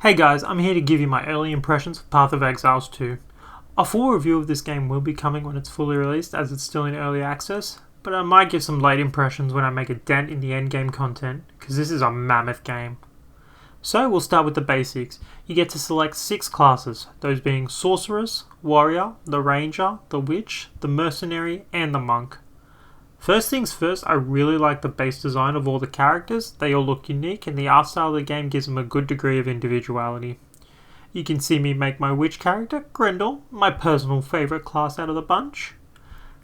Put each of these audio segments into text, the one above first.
Hey guys, I'm here to give you my early impressions of Path of Exiles 2. A full review of this game will be coming when it's fully released, as it's still in early access, but I might give some late impressions when I make a dent in the endgame content, because this is a mammoth game. So we'll start with the basics. You get to select 6 classes, those being Sorceress, Warrior, the Ranger, the Witch, the Mercenary, and the Monk. First things first, I really like the base design of all the characters. They all look unique, and the art style of the game gives them a good degree of individuality. You can see me make my witch character, Grendel, my personal favourite class out of the bunch.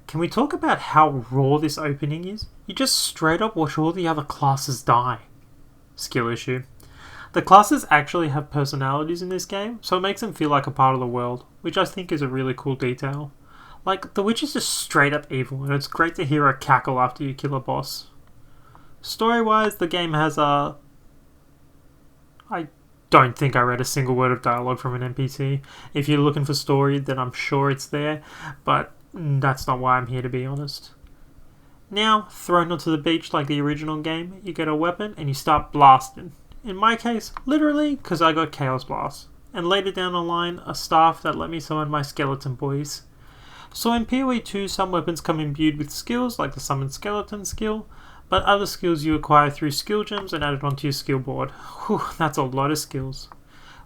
Can we talk about how raw this opening is? You just straight up watch all the other classes die. Skill issue. The classes actually have personalities in this game, so it makes them feel like a part of the world, which I think is a really cool detail. Like, the witch is just straight up evil, and it's great to hear her cackle after you kill a boss. Story-wise, the game has I don't think I read a single word of dialogue from an NPC. If you're looking for story, then I'm sure it's there, but that's not why I'm here, to be honest. Now, thrown onto the beach like the original game, you get a weapon and you start blasting. In my case, literally, because I got Chaos Blast. And later down the line, a staff that let me summon my skeleton boys. So in PoE 2, some weapons come imbued with skills, like the Summon Skeleton skill, but other skills you acquire through skill gems and added onto your skill board. Whew, that's a lot of skills.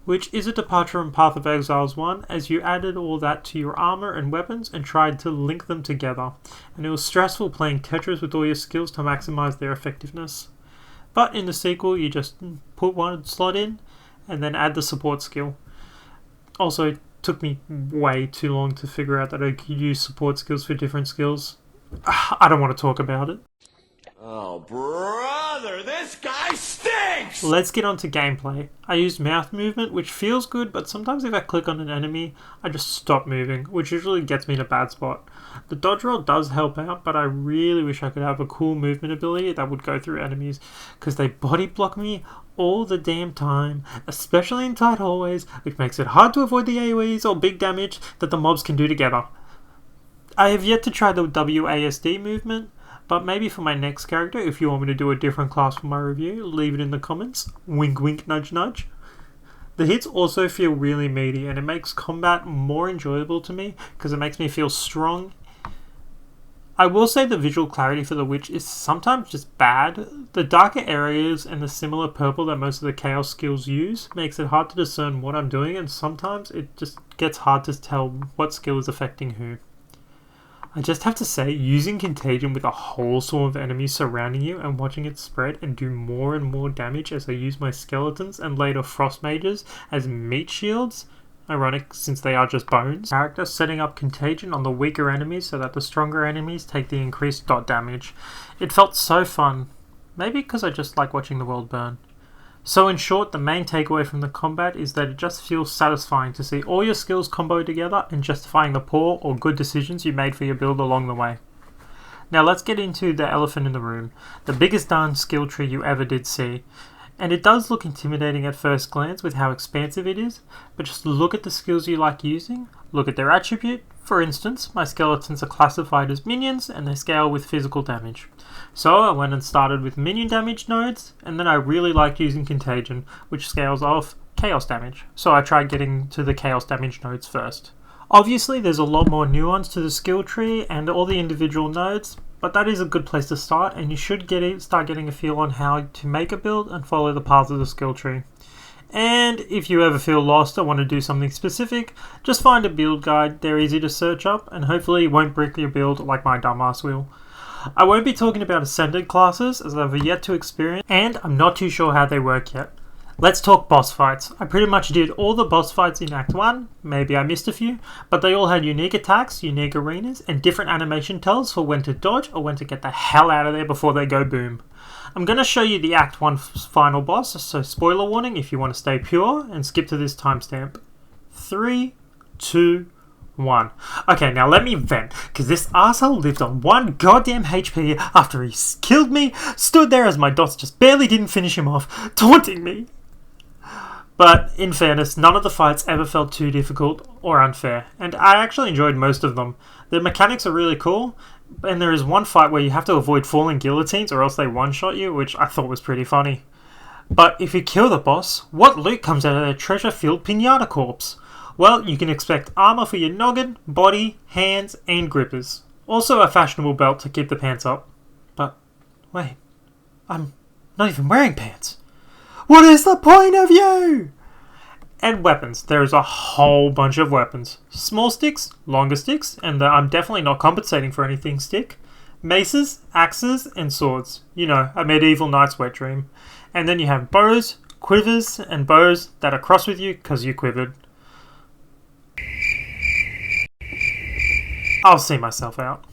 Which is a departure from Path of Exiles 1, as you added all that to your armor and weapons and tried to link them together, and it was stressful playing Tetris with all your skills to maximize their effectiveness. But in the sequel, you just put one slot in, and then add the support skill. Also, took me way too long to figure out that I could use support skills for different skills. I don't want to talk about it. Oh, brother, this guy stinks! Let's get on to gameplay. I used mouth movement, which feels good, but sometimes if I click on an enemy, I just stop moving, which usually gets me in a bad spot. The dodge roll does help out, but I really wish I could have a cool movement ability that would go through enemies, because they body block me all the damn time, especially in tight hallways, which makes it hard to avoid the AoEs or big damage that the mobs can do together. I have yet to try the WASD movement, but maybe for my next character, if you want me to do a different class for my review, leave it in the comments. Wink wink nudge nudge. The hits also feel really meaty, and it makes combat more enjoyable to me because it makes me feel strong. I will say the visual clarity for the witch is sometimes just bad. The darker areas and the similar purple that most of the chaos skills use makes it hard to discern what I'm doing, and sometimes it just gets hard to tell what skill is affecting who. I just have to say, using Contagion with a whole swarm of enemies surrounding you and watching it spread and do more and more damage as I use my skeletons and later frost mages as meat shields, ironic since they are just bones, character setting up Contagion on the weaker enemies so that the stronger enemies take the increased dot damage. It felt so fun, maybe because I just like watching the world burn. So in short, the main takeaway from the combat is that it just feels satisfying to see all your skills combo together and justifying the poor or good decisions you made for your build along the way. Now let's get into the elephant in the room, the biggest darn skill tree you ever did see. And it does look intimidating at first glance with how expansive it is, but just look at the skills you like using, look at their attribute. For instance, my skeletons are classified as minions and they scale with physical damage. So I went and started with minion damage nodes, and then I really liked using Contagion, which scales off chaos damage. So I tried getting to the chaos damage nodes first. Obviously there's a lot more nuance to the skill tree and all the individual nodes, but that is a good place to start, and you should start getting a feel on how to make a build and follow the path of the skill tree. And if you ever feel lost or want to do something specific, just find a build guide. They're easy to search up and hopefully won't brick your build like my dumbass will. I won't be talking about ascended classes as I've yet to experience, and I'm not too sure how they work yet. Let's talk boss fights. I pretty much did all the boss fights in Act 1, maybe I missed a few, but they all had unique attacks, unique arenas, and different animation tells for when to dodge or when to get the hell out of there before they go boom. I'm going to show you the Act 1 final boss, so spoiler warning if you want to stay pure, and skip to this timestamp. 3, 2, 1. Okay, now let me vent, because this arsehole lived on 1 goddamn HP after he killed me, stood there as my dots just barely didn't finish him off, taunting me. But in fairness, none of the fights ever felt too difficult or unfair, and I actually enjoyed most of them. The mechanics are really cool, and there is one fight where you have to avoid falling guillotines or else they one-shot you, which I thought was pretty funny. But if you kill the boss, what loot comes out of their treasure-filled pinata corpse? Well, you can expect armor for your noggin, body, hands, and grippers. Also a fashionable belt to keep the pants up. But, wait, I'm not even wearing pants. What is the point of you? And weapons. There is a whole bunch of weapons. Small sticks, longer sticks, and I'm definitely not compensating for anything stick. Maces, axes, and swords. You know, a medieval knight's wet dream. And then you have bows, quivers, and bows that are cross with you because you quivered. I'll see myself out.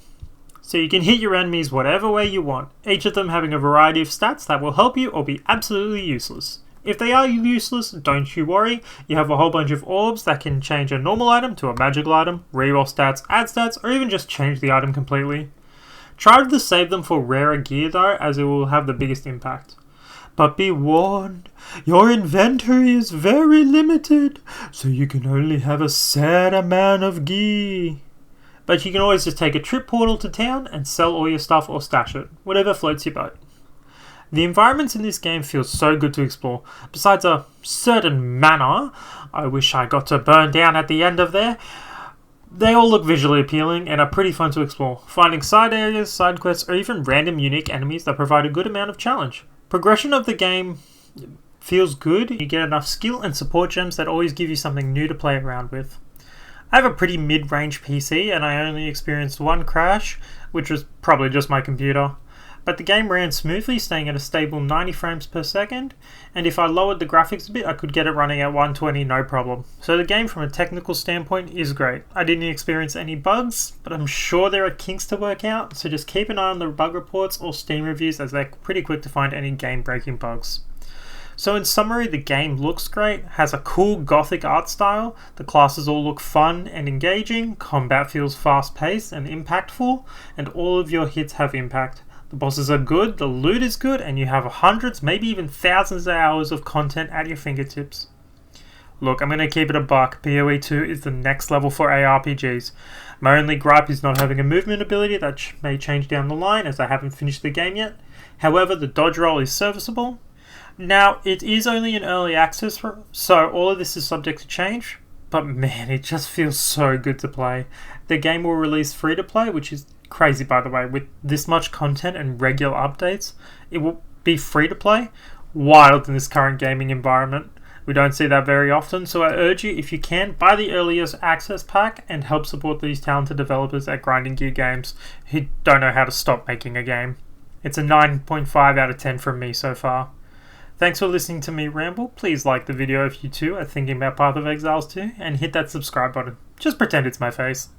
So you can hit your enemies whatever way you want, each of them having a variety of stats that will help you or be absolutely useless. If they are useless, don't you worry, you have a whole bunch of orbs that can change a normal item to a magical item, reroll stats, add stats, or even just change the item completely. Try to save them for rarer gear though, as it will have the biggest impact. But be warned, your inventory is very limited, so you can only have a set amount of gear. But you can always just take a trip portal to town and sell all your stuff or stash it, whatever floats your boat. The environments in this game feel so good to explore. Besides a certain manor I wish I got to burn down at the end of there, they all look visually appealing and are pretty fun to explore, finding side areas, side quests, or even random unique enemies that provide a good amount of challenge. Progression of the game feels good. You get enough skill and support gems that always give you something new to play around with. I have a pretty mid-range PC and I only experienced one crash, which was probably just my computer. But the game ran smoothly, staying at a stable 90 frames per second, and if I lowered the graphics a bit, I could get it running at 120 no problem. So the game from a technical standpoint is great. I didn't experience any bugs, but I'm sure there are kinks to work out, so just keep an eye on the bug reports or Steam reviews as they're pretty quick to find any game-breaking bugs. So in summary, the game looks great, has a cool gothic art style, the classes all look fun and engaging, combat feels fast-paced and impactful, and all of your hits have impact. The bosses are good, the loot is good, and you have hundreds, maybe even thousands of hours of content at your fingertips. Look, I'm going to keep it a buck. PoE 2 is the next level for ARPGs. My only gripe is not having a movement ability that may change down the line as I haven't finished the game yet. However, the dodge roll is serviceable. Now, it is only in early access, so all of this is subject to change, but man, it just feels so good to play. The game will release free to play, which is crazy by the way. With this much content and regular updates, it will be free to play. Wild in this current gaming environment. We don't see that very often, so I urge you, if you can, buy the earliest access pack and help support these talented developers at Grinding Gear Games who don't know how to stop making a game. It's a 9.5 out of 10 from me so far. Thanks for listening to me ramble. Please like the video if you too are thinking about Path of Exiles 2 and hit that subscribe button. Just pretend it's my face.